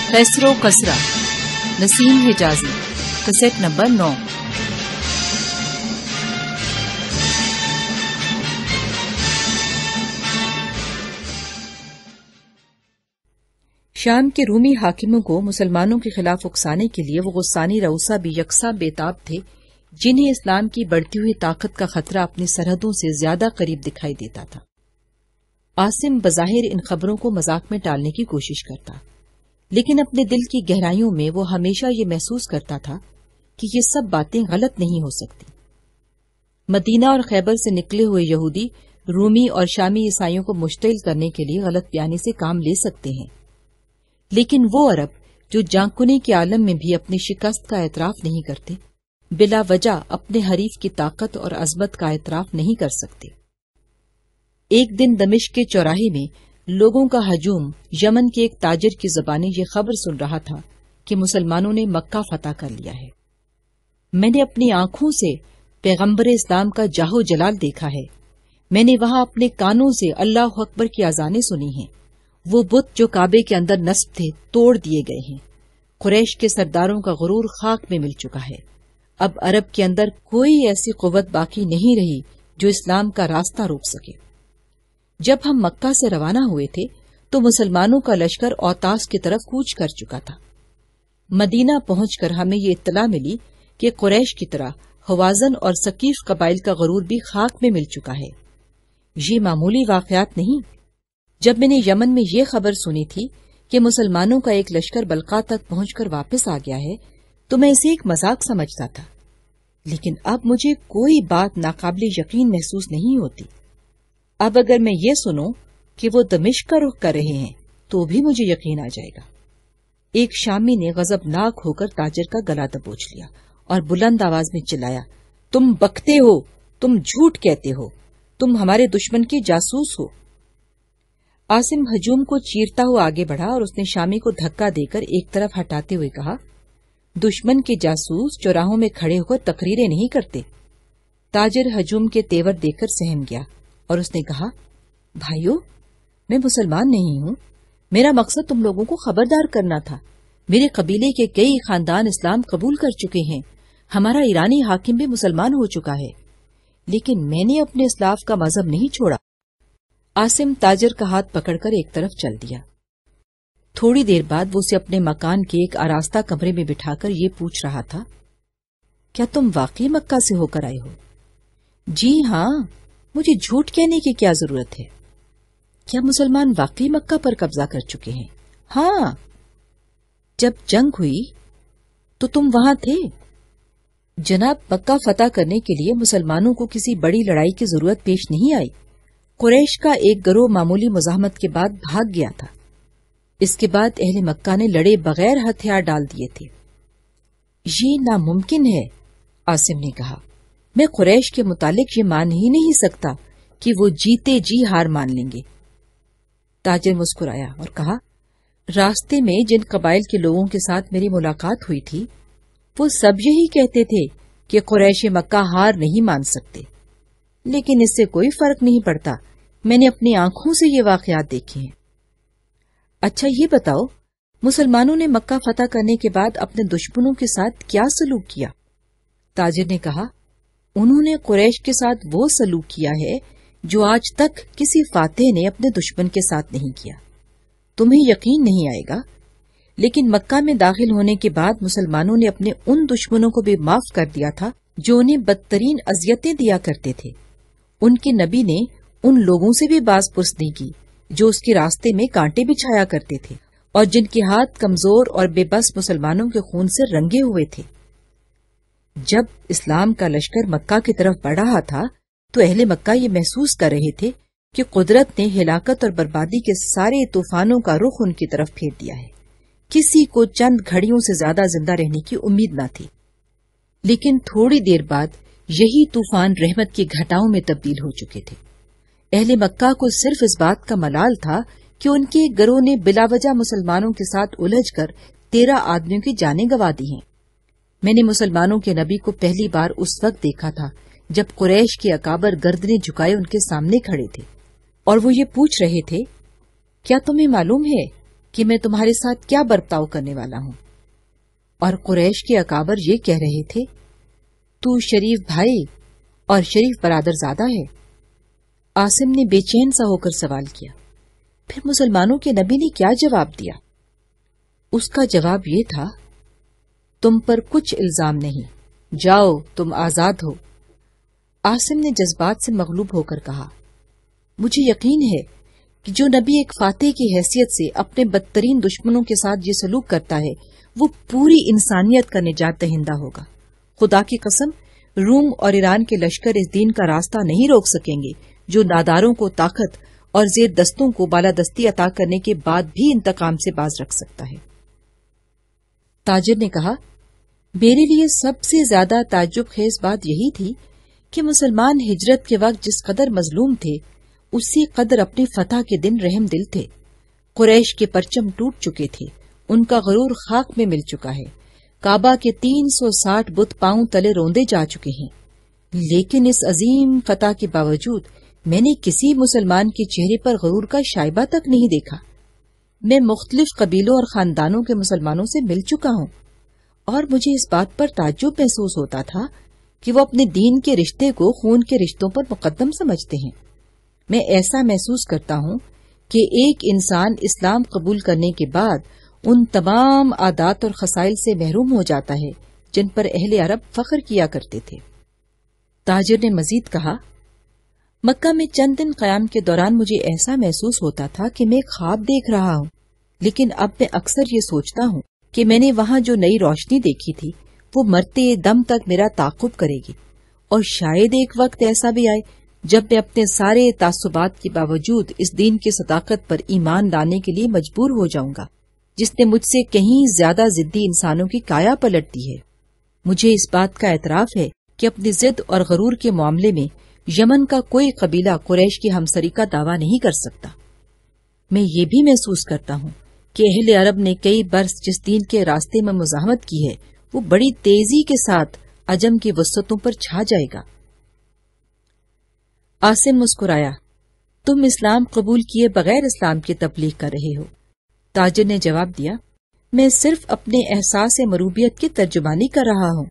خسر و کسرا، نسیم حجازی، کیسٹ نمبر 9۔ شام کے رومی حاکموں کو مسلمانوں کے خلاف اکسانے کے لیے وہ غسانی رؤسا بھی یکساں بےتاب تھے، جنہیں اسلام کی بڑھتی ہوئی طاقت کا خطرہ اپنی سرحدوں سے زیادہ قریب دکھائی دیتا تھا۔ عاصم بظاہر ان خبروں کو مذاق میں ٹالنے کی کوشش کرتا، لیکن اپنے دل کی گہرائیوں میں وہ ہمیشہ یہ محسوس کرتا تھا کہ یہ سب باتیں غلط نہیں ہو سکتی۔ مدینہ اور خیبر سے نکلے ہوئے یہودی رومی اور شامی عیسائیوں کو مشتعل کرنے کے لیے غلط بیانی سے کام لے سکتے ہیں، لیکن وہ عرب جو جانکنی کے عالم میں بھی اپنی شکست کا اعتراف نہیں کرتے، بلا وجہ اپنے حریف کی طاقت اور عظمت کا اعتراف نہیں کر سکتے۔ ایک دن دمشق کے چوراہے میں لوگوں کا ہجوم یمن کے ایک تاجر کی زبانی یہ خبر سن رہا تھا کہ مسلمانوں نے مکہ فتح کر لیا ہے۔ میں نے اپنی آنکھوں سے پیغمبر اسلام کا جاہو جلال دیکھا ہے، میں نے وہاں اپنے کانوں سے اللہ اکبر کی اذانیں سنی ہیں، وہ بت جو کعبے کے اندر نصب تھے توڑ دیے گئے ہیں، قریش کے سرداروں کا غرور خاک میں مل چکا ہے، اب عرب کے اندر کوئی ایسی قوت باقی نہیں رہی جو اسلام کا راستہ روک سکے۔ جب ہم مکہ سے روانہ ہوئے تھے تو مسلمانوں کا لشکر اوتاس کی طرف کوچ کر چکا تھا۔ مدینہ پہنچ کر ہمیں یہ اطلاع ملی کہ قریش کی طرح حوازن اور ثقیف قبائل کا غرور بھی خاک میں مل چکا ہے۔ یہ معمولی واقعات نہیں۔ جب میں نے یمن میں یہ خبر سنی تھی کہ مسلمانوں کا ایک لشکر بلقا تک پہنچ کر واپس آ گیا ہے تو میں اسے ایک مذاق سمجھتا تھا، لیکن اب مجھے کوئی بات ناقابل یقین محسوس نہیں ہوتی۔ اب اگر میں یہ سنوں کہ وہ دمشق کا رخ کر رہے ہیں تو بھی مجھے یقین آ جائے گا۔ ایک شامی نے غضبناک ہو کر تاجر کا گلا دبوچ لیا اور بلند آواز میں چلایا، تم بکتے ہو، تم جھوٹ کہتے ہو، تم ہمارے دشمن کے جاسوس ہو۔ عاصم ہجوم کو چیرتا ہوا آگے بڑھا اور اس نے شامی کو دھکا دے کر ایک طرف ہٹاتے ہوئے کہا، دشمن کے جاسوس چوراہوں میں کھڑے ہو کر تقریریں نہیں کرتے۔ تاجر ہجوم کے تیور دیکھ کر سہم گیا اور اس نے کہا، بھائیو، میں مسلمان نہیں ہوں، میرا مقصد تم لوگوں کو خبردار کرنا تھا۔ میرے قبیلے کے کئی خاندان اسلام قبول کر چکے ہیں، ہمارا ایرانی حاکم بھی مسلمان ہو چکا ہے، لیکن میں نے اپنے اسلاف کا مذہب نہیں چھوڑا۔ عاصم تاجر کا ہاتھ پکڑ کر ایک طرف چل دیا۔ تھوڑی دیر بعد وہ اسے اپنے مکان کے ایک آراستہ کمرے میں بٹھا کر یہ پوچھ رہا تھا، کیا تم واقعی مکہ سے ہو کر آئے ہو؟ جی ہاں، مجھے جھوٹ کہنے کی کیا ضرورت ہے؟ کیا مسلمان واقعی مکہ پر قبضہ کر چکے ہیں؟ ہاں۔ جب جنگ ہوئی تو تم وہاں تھے؟ جناب، مکہ فتح کرنے کے لیے مسلمانوں کو کسی بڑی لڑائی کی ضرورت پیش نہیں آئی۔ قریش کا ایک گروہ معمولی مزاحمت کے بعد بھاگ گیا تھا، اس کے بعد اہل مکہ نے لڑے بغیر ہتھیار ڈال دیے تھے۔ یہ ناممکن ہے، عاصم نے کہا، میں قریش کے متعلق یہ مان ہی نہیں سکتا کہ وہ جیتے جی ہار مان لیں گے۔ تاجر مسکرایا اور کہا، راستے میں جن قبائل کے لوگوں کے ساتھ میری ملاقات ہوئی تھی وہ سب یہی کہتے تھے کہ قریش مکہ ہار نہیں مان سکتے، لیکن اس سے کوئی فرق نہیں پڑتا، میں نے اپنی آنکھوں سے یہ واقعات دیکھے ہیں۔ اچھا یہ بتاؤ، مسلمانوں نے مکہ فتح کرنے کے بعد اپنے دشمنوں کے ساتھ کیا سلوک کیا؟ تاجر نے کہا، انہوں نے قریش کے ساتھ وہ سلوک کیا ہے جو آج تک کسی فاتح نے اپنے دشمن کے ساتھ نہیں کیا۔ تمہیں یقین نہیں آئے گا، لیکن مکہ میں داخل ہونے کے بعد مسلمانوں نے اپنے ان دشمنوں کو بھی معاف کر دیا تھا جو انہیں بدترین اذیتیں دیا کرتے تھے۔ ان کے نبی نے ان لوگوں سے بھی باز پرس نہیں کی جو اس کے راستے میں کانٹے بچھایا کرتے تھے اور جن کے ہاتھ کمزور اور بے بس مسلمانوں کے خون سے رنگے ہوئے تھے۔ جب اسلام کا لشکر مکہ کی طرف بڑھ رہا تھا تو اہل مکہ یہ محسوس کر رہے تھے کہ قدرت نے ہلاکت اور بربادی کے سارے طوفانوں کا رخ ان کی طرف پھیر دیا ہے۔ کسی کو چند گھڑیوں سے زیادہ زندہ رہنے کی امید نہ تھی، لیکن تھوڑی دیر بعد یہی طوفان رحمت کی گھٹاؤں میں تبدیل ہو چکے تھے۔ اہل مکہ کو صرف اس بات کا ملال تھا کہ ان کے گروہ نے بلا وجہ مسلمانوں کے ساتھ الجھ کر 13 آدمیوں کی جانیں گنوا دی ہیں۔ میں نے مسلمانوں کے نبی کو پہلی بار اس وقت دیکھا تھا جب قریش کے اکابر گردنیں جھکائے ان کے سامنے کھڑے تھے اور وہ یہ پوچھ رہے تھے، کیا تمہیں معلوم ہے کہ میں تمہارے ساتھ کیا برتاؤ کرنے والا ہوں؟ اور قریش کے اکابر یہ کہہ رہے تھے، تو شریف بھائی اور شریف برادر زادہ ہے۔ عاصم نے بے چین سا ہو کر سوال کیا، پھر مسلمانوں کے نبی نے کیا جواب دیا؟ اس کا جواب یہ تھا، تم پر کچھ الزام نہیں، جاؤ تم آزاد ہو۔ عاصم نے جذبات سے مغلوب ہو کر کہا، مجھے یقین ہے کہ جو نبی ایک فاتح کی حیثیت سے اپنے بدترین دشمنوں کے ساتھ یہ سلوک کرتا ہے وہ پوری انسانیت کا نجات دہندہ ہوگا۔ خدا کی قسم، روم اور ایران کے لشکر اس دین کا راستہ نہیں روک سکیں گے جو ناداروں کو طاقت اور زیر دستوں کو بالادستی عطا کرنے کے بعد بھی انتقام سے باز رکھ سکتا ہے۔ تاجر نے کہا، میرے لیے سب سے زیادہ تعجب خیز بات یہی تھی کہ مسلمان ہجرت کے وقت جس قدر مظلوم تھے اسی قدر اپنی فتح کے دن رحم دل تھے۔ قریش کے پرچم ٹوٹ چکے تھے، ان کا غرور خاک میں مل چکا ہے، کعبہ کے 360 بت پاؤں تلے روندے جا چکے ہیں، لیکن اس عظیم فتح کے باوجود میں نے کسی مسلمان کے چہرے پر غرور کا شائبہ تک نہیں دیکھا۔ میں مختلف قبیلوں اور خاندانوں کے مسلمانوں سے مل چکا ہوں، اور مجھے اس بات پر تعجب محسوس ہوتا تھا کہ وہ اپنے دین کے رشتے کو خون کے رشتوں پر مقدم سمجھتے ہیں۔ میں ایسا محسوس کرتا ہوں کہ ایک انسان اسلام قبول کرنے کے بعد ان تمام عادات اور خصائل سے محروم ہو جاتا ہے جن پر اہل عرب فخر کیا کرتے تھے۔ تاجر نے مزید کہا، مکہ میں چند دن قیام کے دوران مجھے ایسا محسوس ہوتا تھا کہ میں خواب دیکھ رہا ہوں، لیکن اب میں اکثر یہ سوچتا ہوں کہ میں نے وہاں جو نئی روشنی دیکھی تھی وہ مرتے دم تک میرا تعاقب کرے گی، اور شاید ایک وقت ایسا بھی آئے جب میں اپنے سارے تعصبات کے باوجود اس دین کی صداقت پر ایمان لانے کے لیے مجبور ہو جاؤں گا جس نے مجھ سے کہیں زیادہ ضدی انسانوں کی کایا پلٹ دی ہے۔ مجھے اس بات کا اعتراف ہے کہ اپنی ضد اور غرور کے معاملے میں یمن کا کوئی قبیلہ قریش کی ہمسری کا دعویٰ نہیں کر سکتا۔ میں یہ بھی محسوس کرتا ہوں کہ اہل عرب نے کئی برس جس دین کے راستے میں مزاحمت کی ہے وہ بڑی تیزی کے ساتھ عجم کی وسعتوں پر چھا جائے گا۔ عاصم مسکرایا، تم اسلام قبول کیے بغیر اسلام کی تبلیغ کر رہے ہو۔ تاجر نے جواب دیا، میں صرف اپنے احساس مروبیت کی ترجمانی کر رہا ہوں،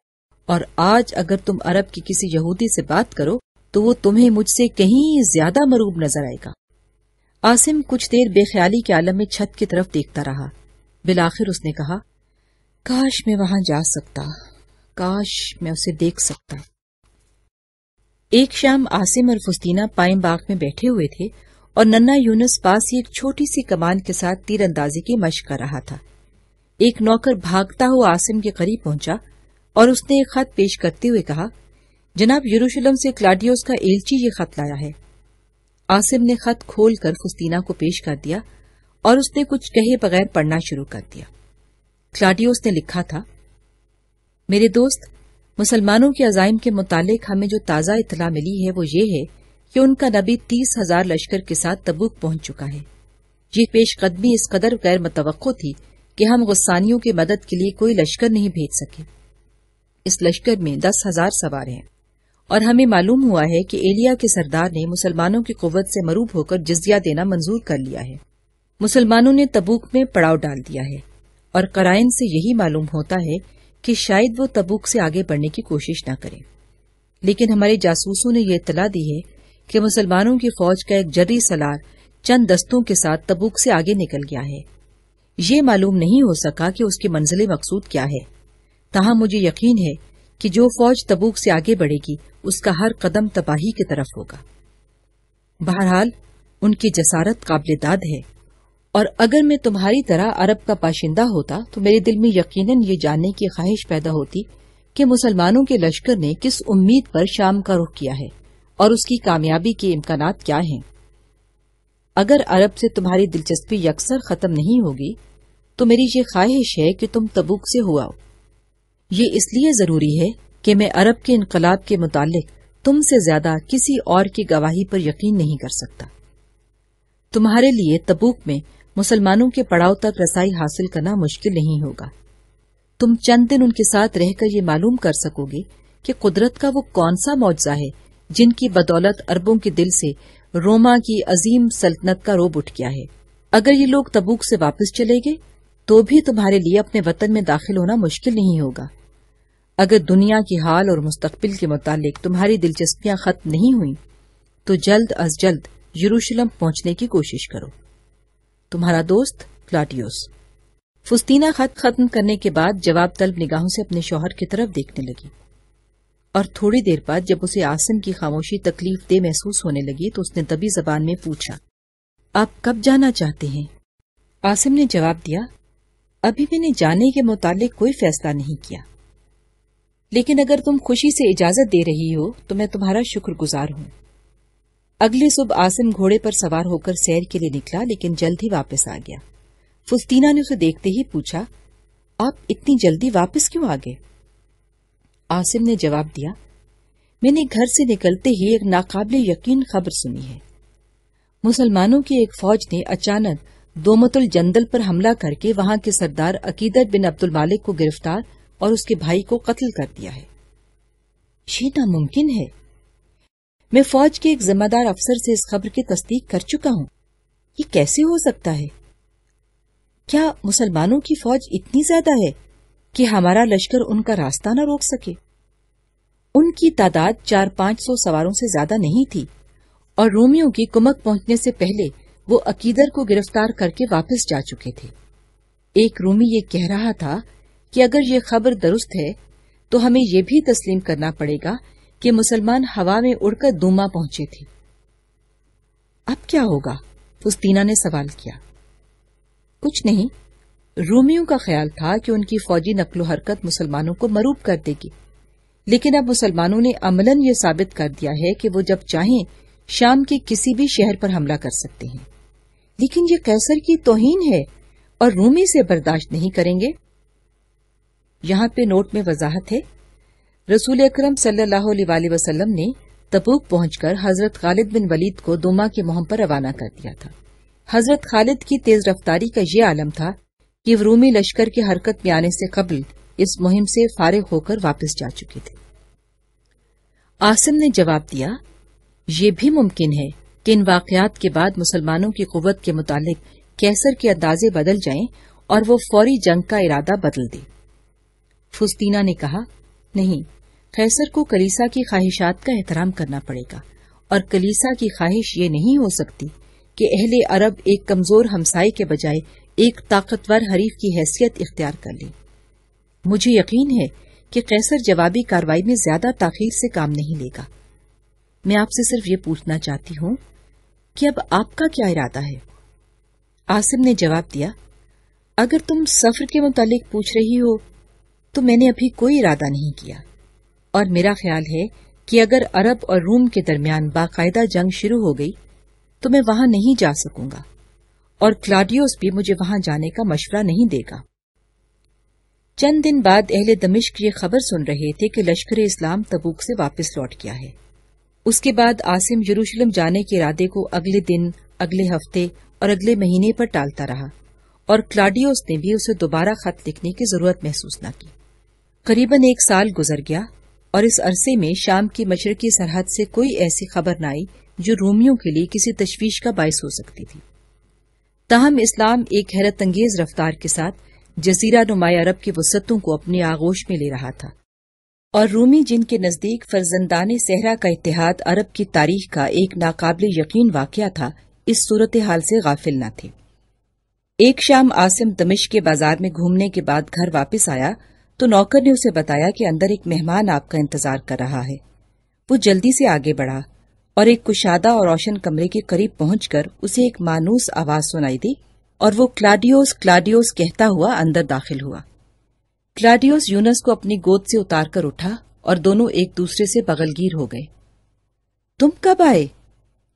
اور آج اگر تم عرب کی کسی یہودی سے بات کرو تو وہ تمہیں مجھ سے کہیں زیادہ مروب نظر آئے گا۔ عاصم کچھ دیر بے خیالی کے عالم میں چھت کی طرف دیکھتا رہا، بالآخر اس نے کہا، کاش میں وہاں جا سکتا، کاش میں اسے دیکھ سکتا۔ ایک شام عاصم اور فستینہ پائیں باغ میں بیٹھے ہوئے تھے اور ننا یونس پاس ہی ایک چھوٹی سی کمان کے ساتھ تیر اندازی کی مشق کر رہا تھا۔ ایک نوکر بھاگتا ہوا عاصم کے قریب پہنچا اور اس نے ایک خط پیش کرتے ہوئے کہا، جناب یروشلم سے کلاڈیوس کا ایلچی یہ خط لایا ہے۔ عاصم نے خط کھول کر فستینہ کو پیش کر دیا اور اس نے کچھ کہے بغیر پڑھنا شروع کر دیا۔ کلاڈیوس نے لکھا تھا، میرے دوست، مسلمانوں کے عزائم کے متعلق ہمیں جو تازہ اطلاع ملی ہے وہ یہ ہے کہ ان کا نبی 30,000 لشکر کے ساتھ تبوک پہنچ چکا ہے۔ یہ پیش قدمی اس قدر غیر متوقع تھی کہ ہم غسانیوں کی مدد کے لیے کوئی لشکر نہیں بھیج سکے۔ اس لشکر میں 10,000 سوار ہیں، اور ہمیں معلوم ہوا ہے کہ ایلیا کے سردار نے مسلمانوں کی قوت سے مروب ہو کر جزیہ دینا منظور کر لیا ہے۔ مسلمانوں نے تبوک میں پڑاؤ ڈال دیا ہے، اور قرائن سے یہی معلوم ہوتا ہے کہ شاید وہ تبوک سے آگے بڑھنے کی کوشش نہ کریں۔ لیکن ہمارے جاسوسوں نے یہ اطلاع دی ہے کہ مسلمانوں کی فوج کا ایک جری سالار چند دستوں کے ساتھ تبوک سے آگے نکل گیا ہے۔ یہ معلوم نہیں ہو سکا کہ اس کی منزل مقصود کیا ہے، تاہم مجھے یقین ہے کہ جو فوج تبوک سے آگے بڑھے گی اس کا ہر قدم تباہی کی طرف ہوگا۔ بہرحال ان کی جسارت قابل داد ہے، اور اگر میں تمہاری طرح عرب کا باشندہ ہوتا تو میرے دل میں یقیناً یہ جاننے کی خواہش پیدا ہوتی کہ مسلمانوں کے لشکر نے کس امید پر شام کا رخ کیا ہے اور اس کی کامیابی کے امکانات کیا ہیں۔ اگر عرب سے تمہاری دلچسپی یکسر ختم نہیں ہوگی تو میری یہ خواہش ہے کہ تم تبوک سے ہو آؤ۔ یہ اس لیے ضروری ہے کہ میں عرب کے انقلاب کے متعلق تم سے زیادہ کسی اور کی گواہی پر یقین نہیں کر سکتا۔ تمہارے لیے تبوک میں مسلمانوں کے پڑاؤ تک رسائی حاصل کرنا مشکل نہیں ہوگا۔ تم چند دن ان کے ساتھ رہ کر یہ معلوم کر سکو گے کہ قدرت کا وہ کون سا معجزہ ہے جن کی بدولت عربوں کے دل سے روما کی عظیم سلطنت کا روب اٹھ گیا ہے۔ اگر یہ لوگ تبوک سے واپس چلے گئے تو بھی تمہارے لیے اپنے وطن میں داخل ہونا مشکل نہیں ہوگا۔ اگر دنیا کی حال اور مستقبل کے متعلق تمہاری دلچسپیاں ختم نہیں ہوئیں تو جلد از جلد یروشلم پہنچنے کی کوشش کرو۔ تمہارا دوست کلاڈیوس۔ فسطینہ خط ختم کرنے کے بعد جواب طلب نگاہوں سے اپنے شوہر کی طرف دیکھنے لگی، اور تھوڑی دیر بعد جب اسے عاصم کی خاموشی تکلیف دہ محسوس ہونے لگی تو اس نے دبی زبان میں پوچھا، آپ کب جانا چاہتے ہیں؟ عاصم نے جواب دیا، ابھی میں نے جانے کے متعلق کوئی فیصلہ نہیں کیا، لیکن اگر تم خوشی سے اجازت دے رہی ہو تو میں تمہارا شکر گزار ہوں۔ اگلی صبح عاصم گھوڑے پر سوار ہو کر سیر کے لیے نکلا، لیکن جلد ہی واپس آ گیا۔ فسطینہ نے اسے دیکھتے ہی پوچھا، آپ اتنی جلدی واپس کیوں آ گئے؟ عاصم نے جواب دیا، میں نے گھر سے نکلتے ہی ایک ناقابل یقین خبر سنی ہے۔ مسلمانوں کی ایک فوج نے اچانک دومت الجندل پر حملہ کر کے وہاں کے سردار عقیدت بن عبد المالک کو گرفتار اور اس کے بھائی کو قتل کر دیا ہے۔ یہ ناممکن ہے۔ میں فوج کے ایک ذمہ دار افسر سے اس خبر کی تصدیق کر چکا ہوں۔ یہ کیسے ہو سکتا ہے؟ کیا مسلمانوں کی فوج اتنی زیادہ ہے کہ ہمارا لشکر ان کا راستہ نہ روک سکے؟ ان کی تعداد 400-500 سواروں سے زیادہ نہیں تھی، اور رومیوں کی کمک پہنچنے سے پہلے وہ عقیدر کو گرفتار کر کے واپس جا چکے تھے۔ ایک رومی یہ کہہ رہا تھا کہ اگر یہ خبر درست ہے تو ہمیں یہ بھی تسلیم کرنا پڑے گا کہ مسلمان ہوا میں اڑ کر دوما پہنچے تھے۔ اب کیا ہوگا؟ فسطینہ نے سوال کیا۔ کچھ نہیں، رومیوں کا خیال تھا کہ ان کی فوجی نقل و حرکت مسلمانوں کو مروب کر دے گی، لیکن اب مسلمانوں نے عملاً یہ ثابت کر دیا ہے کہ وہ جب چاہیں شام کے کسی بھی شہر پر حملہ کر سکتے ہیں۔ لیکن یہ قیصر کی توہین ہے اور رومی سے برداشت نہیں کریں گے۔ یہاں پہ نوٹ میں وضاحت ہے، رسول اکرم صلی اللہ علیہ وآلہ وسلم نے تبوک پہنچ کر حضرت خالد بن ولید کو دوما کے مہم پر روانہ کر دیا تھا۔ حضرت خالد کی تیز رفتاری کا یہ عالم تھا کہ رومی لشکر کے حرکت میں آنے سے قبل اس مہم سے فارغ ہو کر واپس جا چکے تھے۔ عاصم نے جواب دیا، یہ بھی ممکن ہے کہ ان واقعات کے بعد مسلمانوں کی قوت کے متعلق قیصر کے اندازے بدل جائیں اور وہ فوری جنگ کا ارادہ بدل دے۔ فسطینہ نے کہا، نہیں، قیصر کو کلیسا کی خواہشات کا احترام کرنا پڑے گا، اور کلیسا کی خواہش یہ نہیں ہو سکتی کہ اہل عرب ایک کمزور ہمسائے کے بجائے ایک طاقتور حریف کی حیثیت اختیار کر لیں۔ مجھے یقین ہے کہ قیصر جوابی کارروائی میں زیادہ تاخیر سے کام نہیں لے گا۔ میں آپ سے صرف یہ پوچھنا چاہتی ہوں کہ اب آپ کا کیا ارادہ ہے؟ عاصم نے جواب دیا، اگر تم سفر کے متعلق پوچھ رہی ہو تو میں نے ابھی کوئی ارادہ نہیں کیا، اور میرا خیال ہے کہ اگر عرب اور روم کے درمیان باقاعدہ جنگ شروع ہو گئی تو میں وہاں نہیں جا سکوں گا، اور کلاڈیوس بھی مجھے وہاں جانے کا مشورہ نہیں دے گا۔ چند دن بعد اہل دمشق یہ خبر سن رہے تھے کہ لشکر اسلام تبوک سے واپس لوٹ گیا ہے۔ اس کے بعد عاصم یروشلم جانے کے ارادے کو اگلے دن، اگلے ہفتے اور اگلے مہینے پر ٹالتا رہا، اور کلاڈیوس نے بھی اسے دوبارہ خط لکھنے کی ضرورت محسوس نہ کی۔ قریباً 1 سال گزر گیا، اور اس عرصے میں شام کی مشرقی سرحد سے کوئی ایسی خبر نہ آئی جو رومیوں کے لیے کسی تشویش کا باعث ہو سکتی تھی۔ تاہم اسلام ایک حیرت انگیز رفتار کے ساتھ جزیرہ نمایاں عرب کی وسعتوں کو اپنی آغوش میں لے رہا تھا، اور رومی جن کے نزدیک فرزندان صحرا کا اتحاد عرب کی تاریخ کا ایک ناقابل یقین واقعہ تھا، اس صورتحال سے غافل نہ تھے۔ ایک شام عاصم دمشق کے بازار میں گھومنے کے بعد گھر واپس آیا تو نوکر نے اسے بتایا کہ اندر ایک مہمان آپ کا انتظار کر رہا ہے۔ وہ جلدی سے آگے بڑھا اور ایک کشادہ اور روشن کمرے کے قریب پہنچ کر اسے ایک مانوس آواز سنائی دی، اور وہ کلاڈیوس کلاڈیوس کہتا ہوا اندر داخل ہوا۔ کلاڈیوس یونس کو اپنی گود سے اتار کر اٹھا اور دونوں ایک دوسرے سے بغلگیر ہو گئے۔ تم کب آئے؟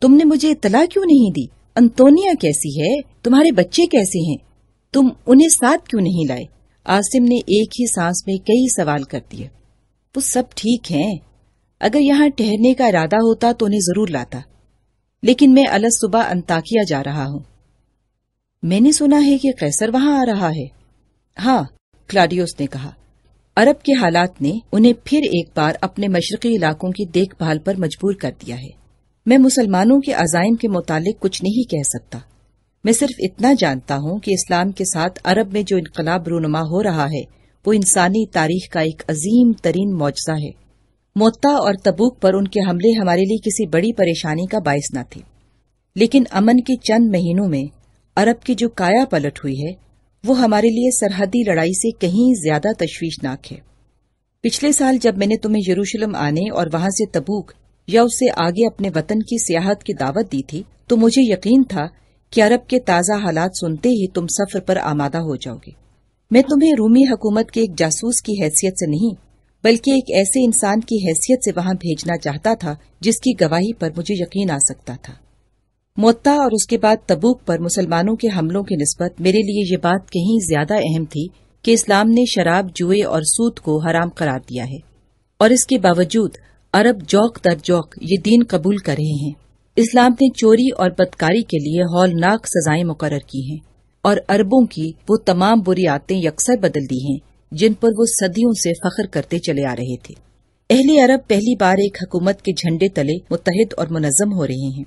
تم نے مجھے اطلاع کیوں نہیں دی؟ انتونیا کیسی ہے؟ تمہارے بچے کیسے ہیں؟ تم انہیں ساتھ کیوں نہیں لائے؟ عاصم نے ایک ہی سانس میں کئی سوال کر دیے۔ وہ سب ٹھیک ہیں، اگر یہاں ٹھہرنے کا ارادہ ہوتا تو انہیں ضرور لاتا، لیکن میں الصبح انطاکیہ جا رہا ہوں۔ میں نے سنا ہے کہ قیصر وہاں آ رہا ہے۔ ہاں، کلاڈیوس نے کہا، عرب کے حالات نے انہیں پھر ایک بار اپنے مشرقی علاقوں کی دیکھ بھال پر مجبور کر دیا ہے۔ میں مسلمانوں کے عزائم کے متعلق کچھ نہیں کہہ سکتا، میں صرف اتنا جانتا ہوں کہ اسلام کے ساتھ عرب میں جو انقلاب رونما ہو رہا ہے وہ انسانی تاریخ کا ایک عظیم ترین معجزہ ہے۔ موتا اور تبوک پر ان کے حملے ہمارے لیے کسی بڑی پریشانی کا باعث نہ تھے، لیکن امن کے چند مہینوں میں عرب کی جو کایا پلٹ ہوئی ہے وہ ہمارے لیے سرحدی لڑائی سے کہیں زیادہ تشویشناک ہے۔ پچھلے سال جب میں نے تمہیں یروشلم آنے اور وہاں سے تبوک یا اس سے آگے اپنے وطن کی سیاحت کی دعوت دی تھی تو مجھے یقین تھا کہ عرب کے تازہ حالات سنتے ہی تم سفر پر آمادہ ہو جاؤ گے۔ میں تمہیں رومی حکومت کے ایک جاسوس کی حیثیت سے نہیں بلکہ ایک ایسے انسان کی حیثیت سے وہاں بھیجنا چاہتا تھا جس کی گواہی پر مجھے یقین آ سکتا تھا۔ موتا اور اس کے بعد تبوک پر مسلمانوں کے حملوں کی نسبت میرے لیے یہ بات کہیں زیادہ اہم تھی کہ اسلام نے شراب، جوئے اور سود کو حرام قرار دیا ہے، اور اس کے باوجود عرب جوق در جوق یہ دین قبول کر رہے ہیں۔ اسلام نے چوری اور بدکاری کے لیے ہولناک سزائیں مقرر کی ہیں اور عربوں کی وہ تمام بری عادتیں یکسر بدل دی ہیں جن پر وہ صدیوں سے فخر کرتے چلے آ رہے تھے۔ اہل عرب پہلی بار ایک حکومت کے جھنڈے تلے متحد اور منظم ہو رہے ہیں،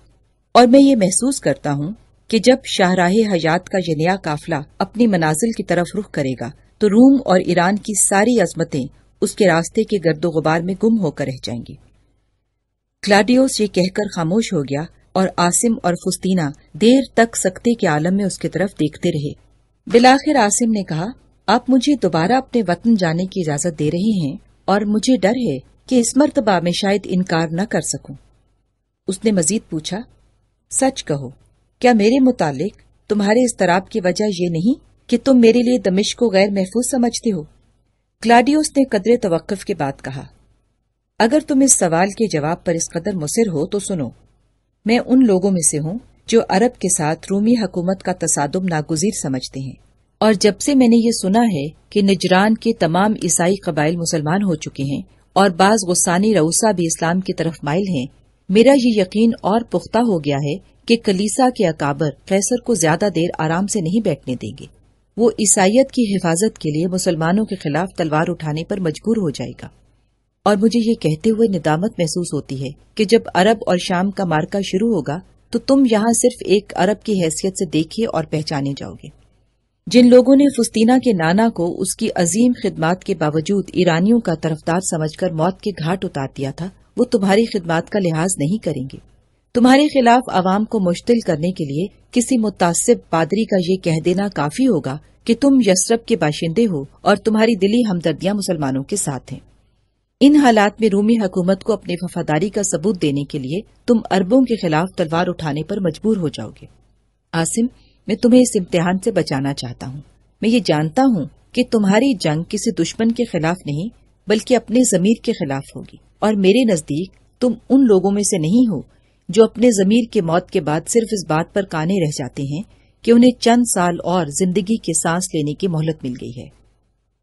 اور میں یہ محسوس کرتا ہوں کہ جب شاہراہ حیات کا یہ نیا قافلہ اپنی منازل کی طرف رخ کرے گا تو روم اور ایران کی ساری عظمتیں اس کے راستے کے گرد و غبار میں گم ہو کر رہ جائیں گی۔ کلاڈیوس یہ کہہ کر خاموش ہو گیا اور عاصم اور فسطینہ دیر تک سکتے کے عالم میں اس کی طرف دیکھتے رہے۔ بالآخر عاصم نے کہا، آپ مجھے دوبارہ اپنے وطن جانے کی اجازت دے رہے ہیں اور مجھے ڈر ہے کہ اس مرتبہ میں شاید انکار نہ کر سکوں۔ اس نے مزید پوچھا، سچ کہو، کیا میرے متعلق تمہارے اضطراب کی وجہ یہ نہیں کہ تم میرے لیے دمشق کو غیر محفوظ سمجھتے ہو؟ کلاڈیوس نے قدرے توقف کے بعد کہا، اگر تم اس سوال کے جواب پر اس قدر مصر ہو تو سنو، میں ان لوگوں میں سے ہوں جو عرب کے ساتھ رومی حکومت کا تصادم ناگزیر سمجھتے ہیں، اور جب سے میں نے یہ سنا ہے کہ نجران کے تمام عیسائی قبائل مسلمان ہو چکے ہیں اور بعض غسانی رؤسا بھی اسلام کی طرف مائل ہیں، میرا یہ یقین اور پختہ ہو گیا ہے کہ کلیسا کے اکابر قیصر کو زیادہ دیر آرام سے نہیں بیٹھنے دیں گے۔ وہ عیسائیت کی حفاظت کے لیے مسلمانوں کے خلاف تلوار اٹھانے پر مجبور ہو جائے گا، اور مجھے یہ کہتے ہوئے ندامت محسوس ہوتی ہے کہ جب عرب اور شام کا معرکہ شروع ہوگا تو تم یہاں صرف ایک عرب کی حیثیت سے دیکھے اور پہچانے جاؤ گے۔ جن لوگوں نے فسطینہ کے نانا کو اس کی عظیم خدمات کے باوجود ایرانیوں کا طرفدار سمجھ کر موت کے گھاٹ اتار دیا تھا، وہ تمہاری خدمات کا لحاظ نہیں کریں گے۔ تمہارے خلاف عوام کو مشتعل کرنے کے لیے کسی متعصب پادری کا یہ کہہ دینا کافی ہوگا کہ تم یثرب کے باشندے ہو اور تمہاری دلی ہمدردیاں مسلمانوں کے ساتھ ہیں۔ ان حالات میں رومی حکومت کو اپنی وفاداری کا ثبوت دینے کے لیے تم عربوں کے خلاف تلوار اٹھانے پر مجبور ہو جاؤ گے۔ عاصم، میں تمہیں اس امتحان سے بچانا چاہتا ہوں۔ میں یہ جانتا ہوں کہ تمہاری جنگ کسی دشمن کے خلاف نہیں بلکہ اپنے ضمیر کے خلاف ہوگی، اور میرے نزدیک تم ان لوگوں میں سے نہیں ہو جو اپنے ضمیر کے موت کے بعد صرف اس بات پر کانے رہ جاتے ہیں کہ انہیں چند سال اور زندگی کے سانس لینے کی مہلت مل گئی ہے۔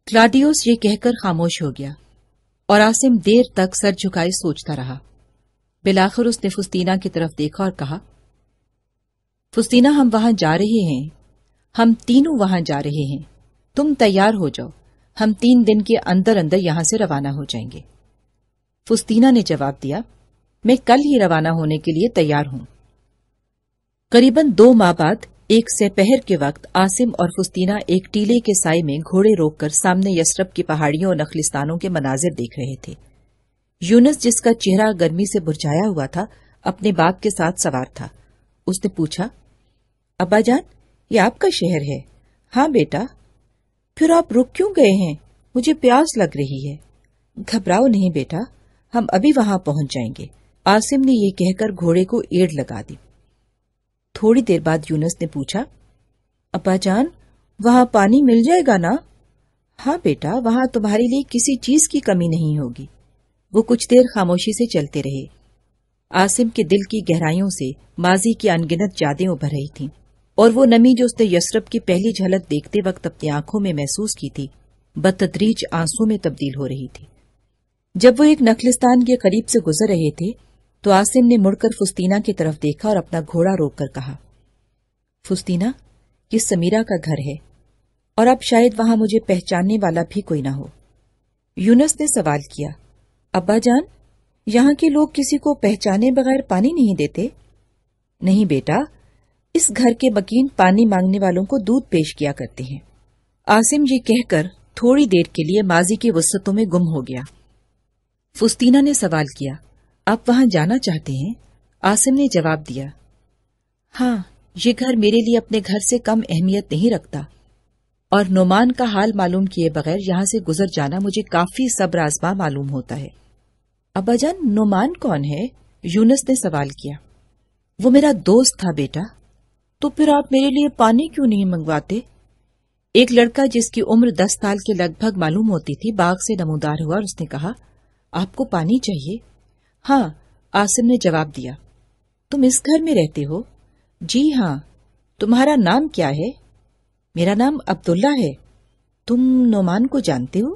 کلاڈیوس یہ کہہ کر خاموش ہو گیا اور عاصم دیر تک سر جھکائے سوچتا رہا۔ بالآخر اس نے فسطینہ کی طرف دیکھا اور کہا، فسطینہ، ہم وہاں جا رہے ہیں، ہم تینوں وہاں جا رہے ہیں، تم تیار ہو جاؤ، ہم 3 دن کے اندر اندر یہاں سے روانہ ہو جائیں گے۔ فسطینہ نے جواب دیا، میں کل ہی روانہ ہونے کے لیے تیار ہوں۔ قریباً 2 ماہ بعد ایک سپہر کے وقت عاصم اور فسطینہ ایک ٹیلے کے سائے میں گھوڑے روک کر سامنے یثرب کی پہاڑیوں اور نخلستانوں کے مناظر دیکھ رہے تھے۔ یونس، جس کا چہرہ گرمی سے برجھایا ہوا تھا، اپنے باپ کے ساتھ سوار تھا۔ اس نے پوچھا، ابا جان، یہ آپ کا شہر ہے؟ ہاں بیٹا۔ پھر آپ رک کیوں گئے ہیں؟ مجھے پیاس لگ رہی ہے۔ گھبراؤ نہیں بیٹا، ہم ابھی وہاں پہنچ جائیں گے۔ عاصم نے یہ کہہ کر گھوڑے کو ایڑ لگا دی۔ تھوڑی دیر بعد یونس نے پوچھا، ابا جان، وہاں پانی مل جائے گا نا؟ ہاں بیٹا، وہاں تمہارے لیے کسی چیز کی کمی نہیں ہوگی۔ وہ کچھ دیر خاموشی سے چلتے رہے۔ عاصم کے دل کی گہرائیوں سے ماضی کی انگنت یادیں ابھر رہی تھیں، اور وہ نمی جو اس نے یثرب کی پہلی جھلک دیکھتے وقت اپنی آنکھوں میں محسوس کی تھی بتدریج آنسوں میں تبدیل ہو رہی تھی۔ جب وہ ایک نخلستان کے قریب سے گزر رہے تھے تو عاصم نے مڑ کر فسطینہ کی طرف دیکھا اور اپنا گھوڑا روک کر کہا، فسطینہ، یہ سمیرہ کا گھر ہے، اور اب شاید وہاں مجھے پہچاننے والا بھی کوئی نہ ہو۔ یونس نے سوال کیا، ابا جان، یہاں کے لوگ کسی کو پہچانے بغیر پانی نہیں دیتے؟ نہیں بیٹا، اس گھر کے مکین پانی مانگنے والوں کو دودھ پیش کیا کرتے ہیں۔ عاصم یہ کہہ کر تھوڑی دیر کے لیے ماضی کی وسعتوں میں گم ہو گیا۔ فستینہ نے سوال کیا، آپ وہاں جانا چاہتے ہیں؟ عاصم نے جواب دیا، ہاں، یہ گھر میرے لیے اپنے گھر سے کم اہمیت نہیں رکھتا، اور نعمان کا حال معلوم کیے بغیر یہاں سے گزر جانا مجھے کافی صبر آزما معلوم ہوتا ہے۔ ابا جان، نعمان کون ہے؟ یونس نے سوال کیا۔ وہ میرا دوست تھا بیٹا۔ تو پھر آپ میرے لیے پانی کیوں نہیں منگواتے؟ ایک لڑکا جس کی عمر 10 سال کے لگ بھگ معلوم ہوتی تھی باغ سے نمودار ہوا اور اس نے کہا، آپ کو پانی چاہیے؟ ہاں، عاصم نے جواب دیا۔ تم اس گھر میں رہتے ہو؟ جی ہاں۔ تمہارا نام کیا ہے؟ میرا نام عبداللہ ہے۔ تم نعمان کو جانتے ہو؟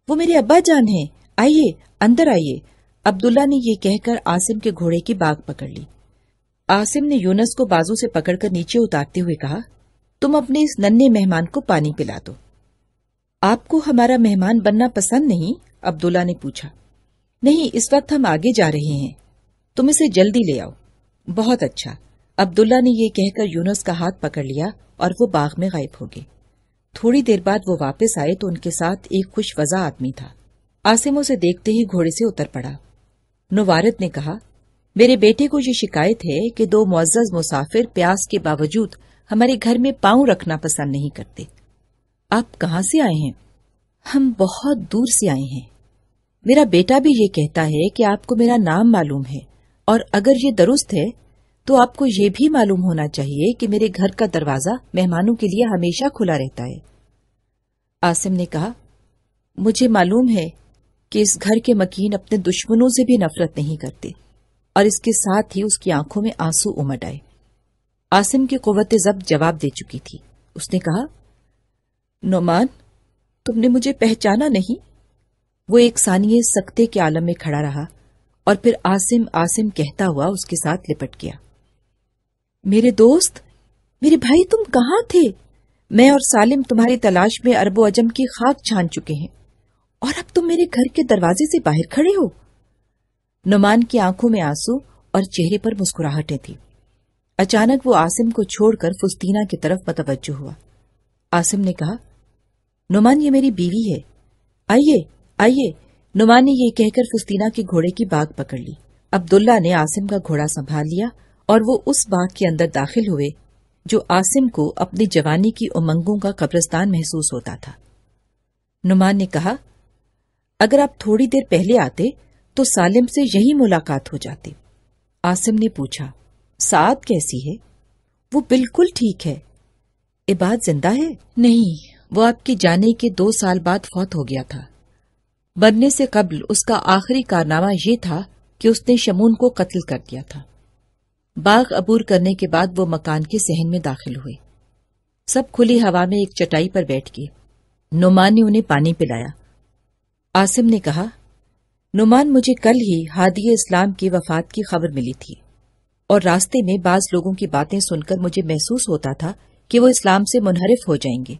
وہ میرے ابا جان ہیں، آئیے اندر آئیے۔ عبداللہ نے یہ کہہ کر عاصم کے گھوڑے کی باگ پکڑ لی۔ عاصم نے یونس کو بازو سے پکڑ کر نیچے اتارتے ہوئے کہا، تم اپنے اس ننھے مہمان کو پانی پلا دو۔ آپ کو ہمارا مہمان بننا پسند نہیں؟ عبداللہ نے پوچھا۔ نہیں، اس وقت ہم آگے جا رہے ہیں، تم اسے جلدی لے آؤ۔ بہت اچھا۔ عبداللہ نے یہ کہہ کر یونس کا ہاتھ پکڑ لیا اور وہ باغ میں غائب ہو گئے۔ تھوڑی دیر بعد وہ واپس آئے تو ان کے ساتھ ایک خوش وضع آدمی تھا۔ عاصم اسے دیکھتے ہی گھوڑے سے اتر پڑا۔ نوارد نے کہا، میرے بیٹے کو یہ شکایت ہے کہ 2 معزز مسافر پیاس کے باوجود ہمارے گھر میں پاؤں رکھنا پسند نہیں کرتے۔ آپ کہاں سے آئے ہیں؟ ہم بہت دور سے آئے ہیں۔ میرا بیٹا بھی یہ کہتا ہے کہ آپ کو میرا نام معلوم ہے، اور اگر یہ درست ہے تو آپ کو یہ بھی معلوم ہونا چاہیے کہ میرے گھر کا دروازہ مہمانوں کے لیے ہمیشہ کھلا رہتا ہے۔ عاصم نے کہا، مجھے معلوم ہے کہ اس گھر کے مکین اپنے دشمنوں سے بھی نفرت نہیں کرتے، اور اس کے ساتھ ہی اس کی آنکھوں میں آنسو امڈ آئے۔ عاصم کی قوت ضبط جواب دے چکی تھی۔ اس نے کہا، نعمان، تم نے مجھے پہچانا نہیں؟ وہ ایک ثانیے سکتے کے عالم میں کھڑا رہا اور پھر عاصم عاصم کہتا ہوا اس کے ساتھ لپٹ گیا۔ میرے دوست، میرے بھائی، تم کہاں تھے؟ میں اور سالم تمہاری تلاش میں عرب و عجم کی خاک چھان چکے ہیں، اور اب تم میرے گھر کے دروازے سے باہر کھڑے ہو۔ نعمان کی آنکھوں میں آنسو اور چہرے پر مسکراہٹیں تھیں۔ اچانک وہ عاصم کو چھوڑ کر فستینہ کی طرف متوجہ ہوا۔ عاصم نے کہا، نعمان، یہ میری بیوی ہے، آئیے آئیے۔ نعمان نے یہ کہہ کر فستینہ کے گھوڑے کی باگ پکڑ لی۔ عبداللہ نے عاصم کا گھوڑا سنبھال لیا اور وہ اس باغ کے اندر داخل ہوئے جو عاصم کو اپنی جوانی کی امنگوں کا قبرستان محسوس ہوتا تھا۔ نعمان نے کہا، اگر آپ تھوڑی دیر پہلے آتے تو سالم سے یہی ملاقات ہو جاتی۔ عاصم نے پوچھا، سعاد کیسی ہے؟ وہ بالکل ٹھیک ہے۔ عباد زندہ ہے؟ نہیں، وہ آپ کے جانے کے 2 سال بعد فوت ہو گیا تھا۔ مرنے سے قبل اس کا آخری کارنامہ یہ تھا کہ اس نے شمون کو قتل کر دیا تھا۔ باغ عبور کرنے کے بعد وہ مکان کے صحن میں داخل ہوئے۔ سب کھلی ہوا میں ایک چٹائی پر بیٹھ گئے۔ نعمان نے انہیں پانی پلایا۔ عاصم نے کہا، نعمان، مجھے کل ہی ہادی اسلام کی وفات کی خبر ملی تھی، اور راستے میں بعض لوگوں کی باتیں سن کر مجھے محسوس ہوتا تھا کہ وہ اسلام سے منحرف ہو جائیں گے۔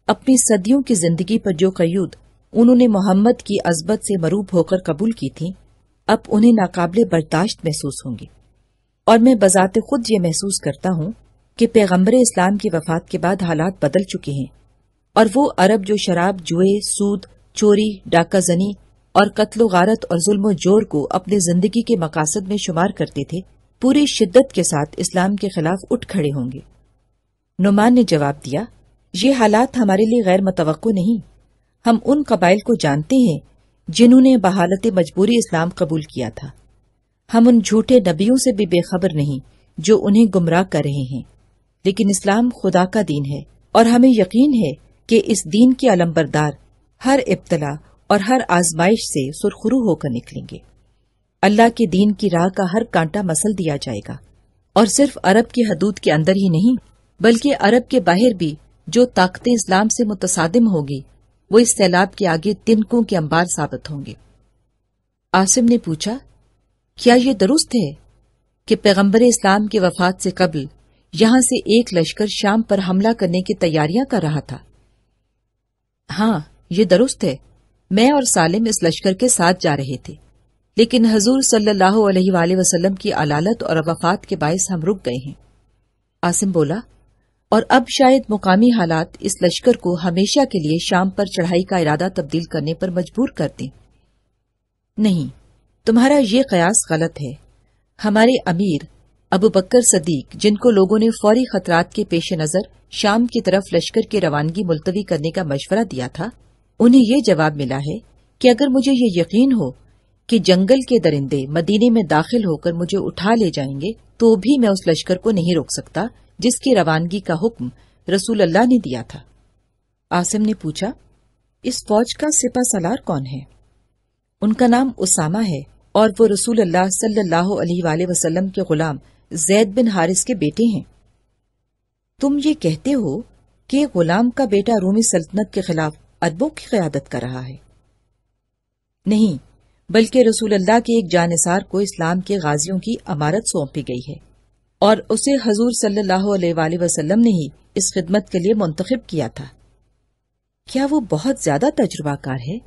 اپنی صدیوں کی زندگی پر جو قیود انہوں نے محمد کی عظمت سے مروب ہو کر قبول کی تھیں، اب انہیں ناقابل برداشت محسوس ہوں گی، اور میں بذات خود یہ محسوس کرتا ہوں کہ پیغمبر اسلام کی وفات کے بعد حالات بدل چکے ہیں، اور وہ عرب جو شراب، جوئے، سود، چوری، ڈاکہ زنی اور قتل و غارت اور ظلم و جور کو اپنی زندگی کے مقاصد میں شمار کرتے تھے، پوری شدت کے ساتھ اسلام کے خلاف اٹھ کھڑے ہوں گے۔ نعمان نے جواب دیا، یہ حالات ہمارے لیے غیر متوقع نہیں۔ ہم ان قبائل کو جانتے ہیں جنہوں نے بحالت مجبوری اسلام قبول کیا تھا۔ ہم ان جھوٹے نبیوں سے بھی بے خبر نہیں جو انہیں گمراہ کر رہے ہیں، لیکن اسلام خدا کا دین ہے، اور ہمیں یقین ہے کہ اس دین کے علمبردار ہر ابتلا اور ہر آزمائش سے سرخرو ہو کر نکلیں گے۔ اللہ کے دین کی راہ کا ہر کانٹا مسل دیا جائے گا، اور صرف عرب کی حدود کے اندر ہی نہیں بلکہ عرب کے باہر بھی جو طاقتیں اسلام سے متصادم ہوگی وہ اس سیلاب کے آگے تنکوں کے انبار ثابت ہوں گے۔ عاصم نے پوچھا، کیا یہ درست ہے کہ پیغمبر اسلام کی وفات سے قبل یہاں سے ایک لشکر شام پر حملہ کرنے کی تیاریاں کر رہا تھا؟ ہاں، یہ درست ہے۔ میں اور سالم اس لشکر کے ساتھ جا رہے تھے، لیکن حضور صلی اللہ علیہ وآلہ وسلم کی علالت اور وفات کے باعث ہم رک گئے ہیں۔ عاصم بولا، اور اب شاید مقامی حالات اس لشکر کو ہمیشہ کے لیے شام پر چڑھائی کا ارادہ تبدیل کرنے پر مجبور کر دیں۔ نہیں، تمہارا یہ قیاس غلط ہے۔ ہمارے امیر ابو بکر صدیق، جن کو لوگوں نے فوری خطرات کے پیش نظر شام کی طرف لشکر کی روانگی ملتوی کرنے کا مشورہ دیا تھا، انہیں یہ جواب ملا ہے کہ اگر مجھے یہ یقین ہو کہ جنگل کے درندے مدینے میں داخل ہو کر مجھے اٹھا لے جائیں گے تو بھی میں اس لشکر کو نہیں روک سکتا جس کی روانگی کا حکم رسول اللہ نے دیا تھا۔ عاصم نے پوچھا، اس فوج کا سپہ سالار کون ہے؟ ان کا نام اسامہ ہے اور وہ رسول اللہ صلی اللہ علیہ وآلہ وسلم کے غلام زید بن حارث کے بیٹے ہیں۔ تم یہ کہتے ہو کہ غلام کا بیٹا رومی سلطنت کے خلاف عربوں کی قیادت کر رہا ہے؟ نہیں، بلکہ رسول اللہ کے ایک جانثار کو اسلام کے غازیوں کی امارت سونپی گئی ہے اور اسے حضور صلی اللہ علیہ وآلہ وسلم نے ہی اس خدمت کے لیے منتخب کیا تھا۔ کیا وہ بہت زیادہ تجربہ کار ہے؟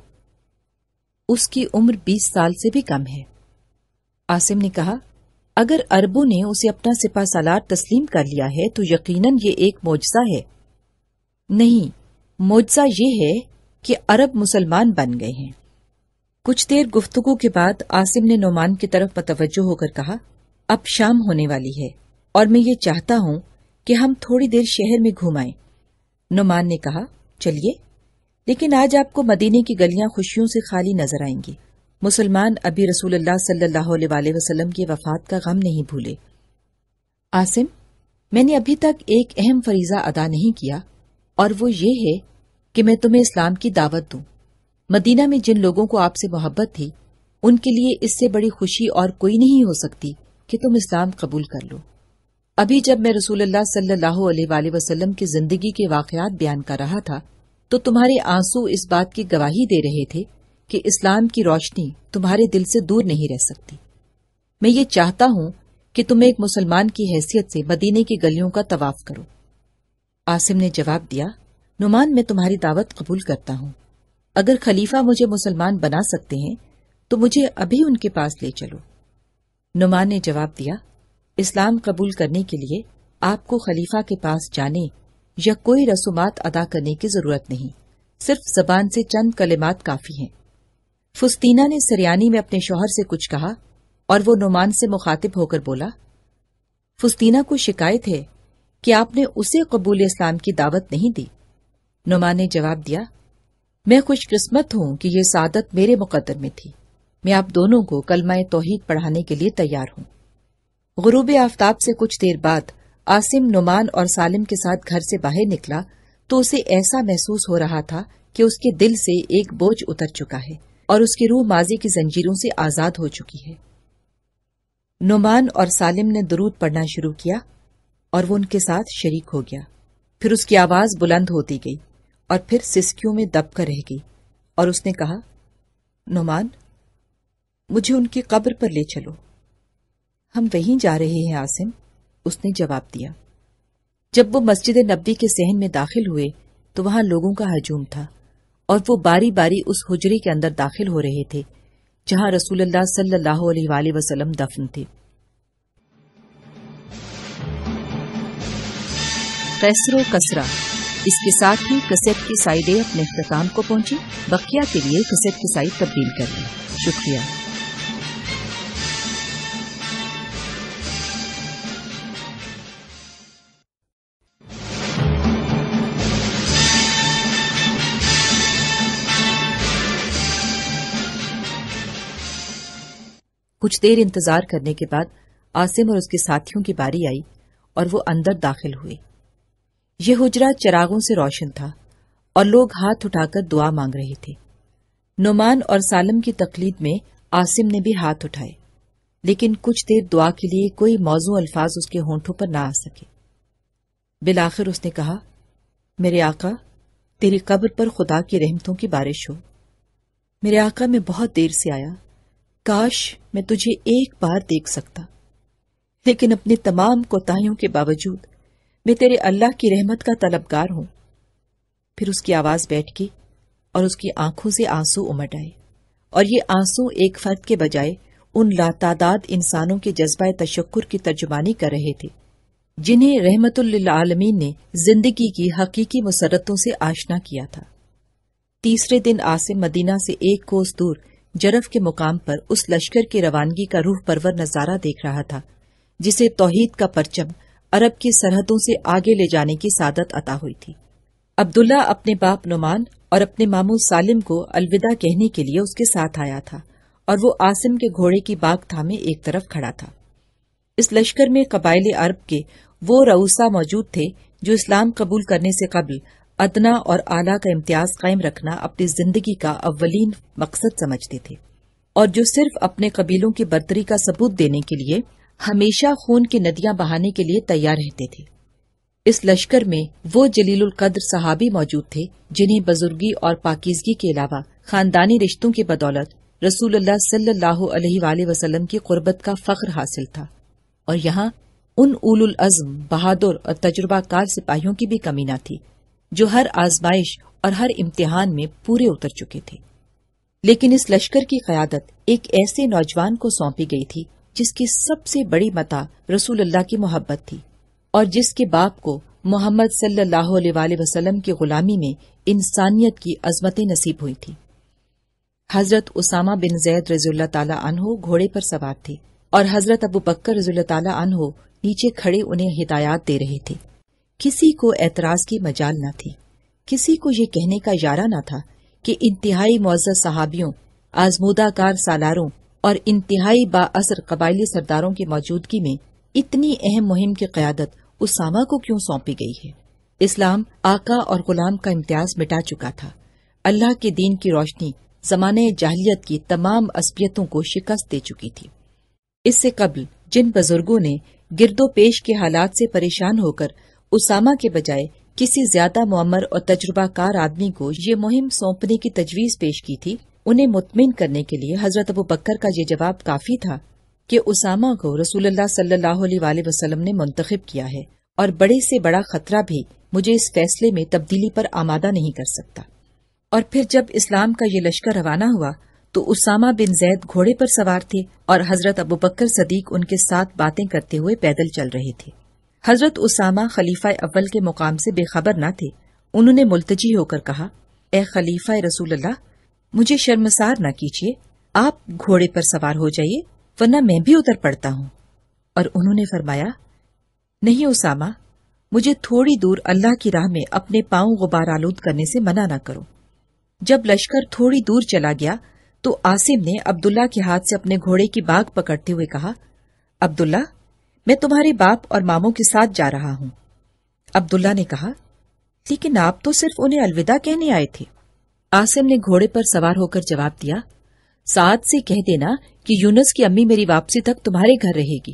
اس کی عمر 20 سال سے بھی کم ہے۔ عاصم نے کہا، اگر عربوں نے اسے اپنا سپہ سالار تسلیم کر لیا ہے تو یقیناً یہ ایک معجزہ ہے۔ نہیں، معجزہ یہ ہے کہ عرب مسلمان بن گئے ہیں۔ کچھ دیر گفتگو کے بعد عاصم نے نعمان کی طرف متوجہ ہو کر کہا، اب شام ہونے والی ہے اور میں یہ چاہتا ہوں کہ ہم تھوڑی دیر شہر میں گھومائیں۔ نعمان نے کہا، چلیے، لیکن آج آپ کو مدینے کی گلیاں خوشیوں سے خالی نظر آئیں گی۔ مسلمان ابھی رسول اللہ صلی اللہ علیہ وآلہ وسلم کی وفات کا غم نہیں بھولے۔ عاصم، میں نے ابھی تک ایک اہم فریضہ ادا نہیں کیا، اور وہ یہ ہے کہ میں تمہیں اسلام کی دعوت دوں۔ مدینہ میں جن لوگوں کو آپ سے محبت تھی، ان کے لیے اس سے بڑی خوشی اور کوئی نہیں ہو سکتی کہ تم اسلام قبول کر لو۔ ابھی جب میں رسول اللہ صلی اللہ علیہ وآلہ وسلم کی زندگی کے واقعات بیان کر رہا تھا تو تمہارے آنسو اس بات کی گواہی دے رہے تھے کہ اسلام کی روشنی تمہارے دل سے دور نہیں رہ سکتی۔ میں یہ چاہتا ہوں کہ تم ایک مسلمان کی حیثیت سے مدینے کی گلیوں کا طواف کرو۔ عاصم نے جواب دیا، نعمان، میں تمہاری دعوت قبول کرتا ہوں۔ اگر خلیفہ مجھے مسلمان بنا سکتے ہیں تو مجھے ابھی ان کے پاس لے چلو۔ نعمان نے جواب دیا، اسلام قبول کرنے کے لیے آپ کو خلیفہ کے پاس جانے یا کوئی رسومات ادا کرنے کی ضرورت نہیں، صرف زبان سے چند کلمات کافی ہیں۔ فستینہ نے سریانی میں اپنے شوہر سے کچھ کہا اور وہ نعمان سے مخاطب ہو کر بولا، فستینہ کو شکایت ہے کہ آپ نے اسے قبول اسلام کی دعوت نہیں دی۔ نعمان نے جواب دیا، میں خوش قسمت ہوں کہ یہ سعادت میرے مقدر میں تھی۔ میں آپ دونوں کو کلمہ توحید پڑھانے کے لیے تیار ہوں۔ غروب آفتاب سے کچھ دیر بعد عاصم نعمان اور سالم کے ساتھ گھر سے باہر نکلا تو اسے ایسا محسوس ہو رہا تھا کہ اس کے دل سے ایک بوجھ اتر چکا ہے اور اس کی روح ماضی کی زنجیروں سے آزاد ہو چکی ہے۔ نعمان اور سالم نے درود پڑھنا شروع کیا اور وہ ان کے ساتھ شریک ہو گیا۔ پھر اس کی آواز بلند ہوتی گئی اور پھر سسکیوں میں دب کر رہ گئی اور اس نے کہا، نعمان، مجھے ان کی قبر پر لے چلو۔ ہم وہیں جا رہے ہیں عاصم، اس نے جواب دیا۔ جب وہ مسجد نبوی کے صحن میں داخل ہوئے تو وہاں لوگوں کا ہجوم تھا اور وہ باری باری اس حجرے کے اندر داخل ہو رہے تھے جہاں رسول اللہ صلی اللہ علیہ وآلہ وسلم دفن تھے۔ قیصر و کسریٰ، اس کے ساتھ ہی کیسٹ کی سائیڈ اے اپنے اختتام کو پہنچی۔ بقیہ کے لیے کیسٹ کی سائیڈ تبدیل کر لیں۔ شکریہ۔ کچھ دیر انتظار کرنے کے بعد عاصم اور اس کے ساتھیوں کی باری آئی اور وہ اندر داخل ہوئے۔ یہ حجرہ چراغوں سے روشن تھا اور لوگ ہاتھ اٹھا کر دعا مانگ رہے تھے۔ نعمان اور سالم کی تقلید میں عاصم نے بھی ہاتھ اٹھائے، لیکن کچھ دیر دعا کے لیے کوئی موزوں الفاظ اس کے ہونٹوں پر نہ آ سکے۔ بالآخر اس نے کہا، میرے آقا، تیری قبر پر خدا کی رحمتوں کی بارش ہو۔ میرے آقا، میں بہت دیر سے آیا، کاش میں تجھے ایک بار دیکھ سکتا، لیکن اپنی تمام کوتاہیوں کے باوجود میں تیرے اللہ کی رحمت کا طلبگار ہوں۔ پھر اس کی آواز بیٹھ گئی اور اس کی آنکھوں سے آنسو امڈ آئے، اور یہ آنسو ایک فرد کے بجائے ان لاتعداد انسانوں کے جذبہ تشکر کی ترجمانی کر رہے تھے جنہیں رحمت للعالمین نے زندگی کی حقیقی مسرتوں سے آشنا کیا تھا۔ تیسرے دن عاصم مدینہ سے 1 کوس دور جرف کے مقام پر اس لشکر کی روانگی کا روح پرور نظارہ دیکھ رہا تھا جسے توحید کا پرچم عرب کی سرحدوں سے آگے لے جانے کی سعادت عطا ہوئی تھی۔ عبداللہ اپنے باپ نعمان اور اپنے ماموں سالم کو الوداع کہنے کے لیے اس کے ساتھ آیا تھا اور وہ عاصم کے گھوڑے کی باگ تھامے ایک طرف کھڑا تھا۔ اس لشکر میں قبائل عرب کے وہ رؤسا موجود تھے جو اسلام قبول کرنے سے قبل ادنا اور اعلیٰ کا امتیاز قائم رکھنا اپنی زندگی کا اولین مقصد سمجھتے تھے اور جو صرف اپنے قبیلوں کی برتری کا ثبوت دینے کے لیے ہمیشہ خون کی ندیاں بہانے کے لیے تیار رہتے تھے۔ اس لشکر میں وہ جلیل القدر صحابی موجود تھے جنہیں بزرگی اور پاکیزگی کے علاوہ خاندانی رشتوں کی بدولت رسول اللہ صلی اللہ علیہ وآلہ وسلم کی قربت کا فخر حاصل تھا، اور یہاں ان اولو العزم، بہادر اور تجربہ کار سپاہیوں کی بھی کمی نہ تھی جو ہر آزمائش اور ہر امتحان میں پورے اتر چکے تھے۔ لیکن اس لشکر کی قیادت ایک ایسے نوجوان کو سونپی گئی تھی جس کی سب سے بڑی متاع رسول اللہ کی محبت تھی اور جس کے باپ کو محمد صلی اللہ علیہ وآلہ وسلم کی غلامی میں انسانیت کی عظمتیں نصیب ہوئی تھی۔ حضرت اسامہ بن زید رضی اللہ تعالی عنہ گھوڑے پر سوار تھے اور حضرت ابو بکر رضی اللہ تعالی عنہ نیچے کھڑے انہیں ہدایات دے رہے تھے۔ کسی کو اعتراض کی مجال نہ تھی، کسی کو یہ کہنے کا اشارہ نہ تھا کہ انتہائی معزز صحابیوں، آزمودہ کار سالاروں اور انتہائی با اثر قبائلی سرداروں کی موجودگی میں اتنی اہم مہم کی قیادت اسامہ کو کیوں سونپی گئی ہے۔ اسلام آقا اور غلام کا امتیاز مٹا چکا تھا۔ اللہ کے دین کی روشنی زمانے جاہلیت کی تمام عصبیتوں کو شکست دے چکی تھی۔ اس سے قبل جن بزرگوں نے گرد و پیش کے حالات سے پریشان ہو کر اسامہ کے بجائے کسی زیادہ معمر اور تجربہ کار آدمی کو یہ مہم سونپنے کی تجویز پیش کی تھی، انہیں مطمئن کرنے کے لیے حضرت ابو بکر کا یہ جواب کافی تھا کہ اسامہ کو رسول اللہ صلی اللہ علیہ وآلہ وسلم نے منتخب کیا ہے اور بڑے سے بڑا خطرہ بھی مجھے اس فیصلے میں تبدیلی پر آمادہ نہیں کر سکتا۔ اور پھر جب اسلام کا یہ لشکر روانہ ہوا تو اسامہ بن زید گھوڑے پر سوار تھے اور حضرت ابو بکر صدیق ان کے ساتھ باتیں کرتے ہوئے پیدل چل رہے تھے۔ حضرت اسامہ خلیفہ اول کے مقام سے بے خبر نہ تھے۔ انہوں نے ملتجی ہو کر کہا، اے خلیفہ رسول اللہ، مجھے شرمسار نہ کیجیے، آپ گھوڑے پر سوار ہو جائیے ورنہ میں بھی اتر پڑتا ہوں۔ اور انہوں نے فرمایا، نہیں اسامہ، مجھے تھوڑی دور اللہ کی راہ میں اپنے پاؤں غبار آلود کرنے سے منع نہ کرو۔ جب لشکر تھوڑی دور چلا گیا تو عاصم نے عبداللہ کے ہاتھ سے اپنے گھوڑے کی باگ پکڑتے ہوئے کہا، عبداللہ، میں تمہارے باپ اور ماموں کے ساتھ جا رہا ہوں۔ عبداللہ نے کہا، لیکن آپ تو صرف انہیں الوداع کہنے آئے تھے۔ عاصم نے گھوڑے پر سوار ہو کر جواب دیا، سعد سے کہہ دینا کہ یونس کی امی میری واپسی تک تمہارے گھر رہے گی۔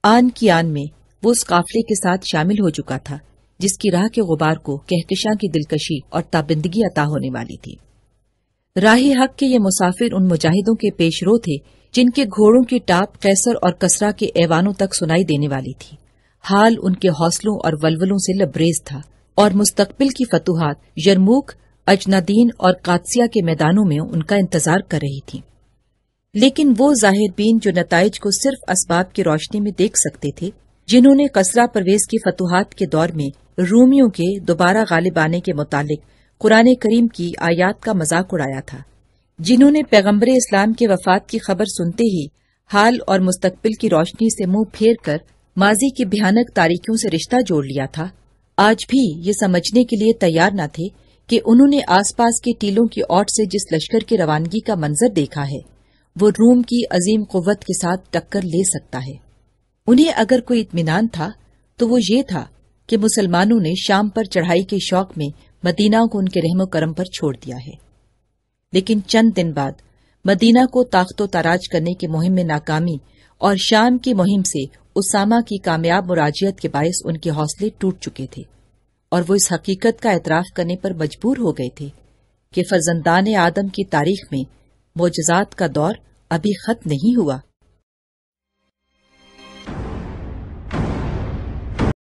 آن کی آن میں وہ اس قافلے کے ساتھ شامل ہو چکا تھا جس کی راہ کے غبار کو کہکشاں کی دلکشی اور تابندگی عطا ہونے والی تھی۔ راہ حق کے یہ مسافر ان مجاہدوں کے پیش رو تھے جن کے گھوڑوں کی ٹاپ قیصر اور کسرا کے ایوانوں تک سنائی دینے والی تھی۔ حال ان کے حوصلوں اور ولولوں سے لبریز تھا اور مستقبل کی فتوحات یرموک، اجنادین اور قادسیہ کے میدانوں میں ان کا انتظار کر رہی تھی۔ لیکن وہ ظاہر بین جو نتائج کو صرف اسباب کی روشنی میں دیکھ سکتے تھے، جنہوں نے کسرا پرویز کی فتوحات کے دور میں رومیوں کے دوبارہ غالب آنے کے متعلق قرآن کریم کی آیات کا مذاق اڑایا تھا، جنہوں نے پیغمبر اسلام کے وفات کی خبر سنتے ہی حال اور مستقبل کی روشنی سے منہ پھیر کر ماضی کی بھیانک تاریکیوں سے رشتہ جوڑ لیا تھا، آج بھی یہ سمجھنے کے لیے تیار نہ تھے کہ انہوں نے آس پاس کے ٹیلوں کی اوٹ سے جس لشکر کی روانگی کا منظر دیکھا ہے وہ روم کی عظیم قوت کے ساتھ ٹکر لے سکتا ہے۔ انہیں اگر کوئی اطمینان تھا تو وہ یہ تھا کہ مسلمانوں نے شام پر چڑھائی کے شوق میں مدینہ کو ان کے رحم و کرم پر چھوڑ دیا ہے۔ لیکن چند دن بعد مدینہ کو طاقت و تاراج کرنے کی مہم میں ناکامی اور شام کی مہم سے اسامہ کی کامیاب مراجعت کے باعث ان کے حوصلے ٹوٹ چکے تھے اور وہ اس حقیقت کا اعتراف کرنے پر مجبور ہو گئے تھے کہ فرزندان آدم کی تاریخ میں معجزات کا دور ابھی ختم نہیں ہوا۔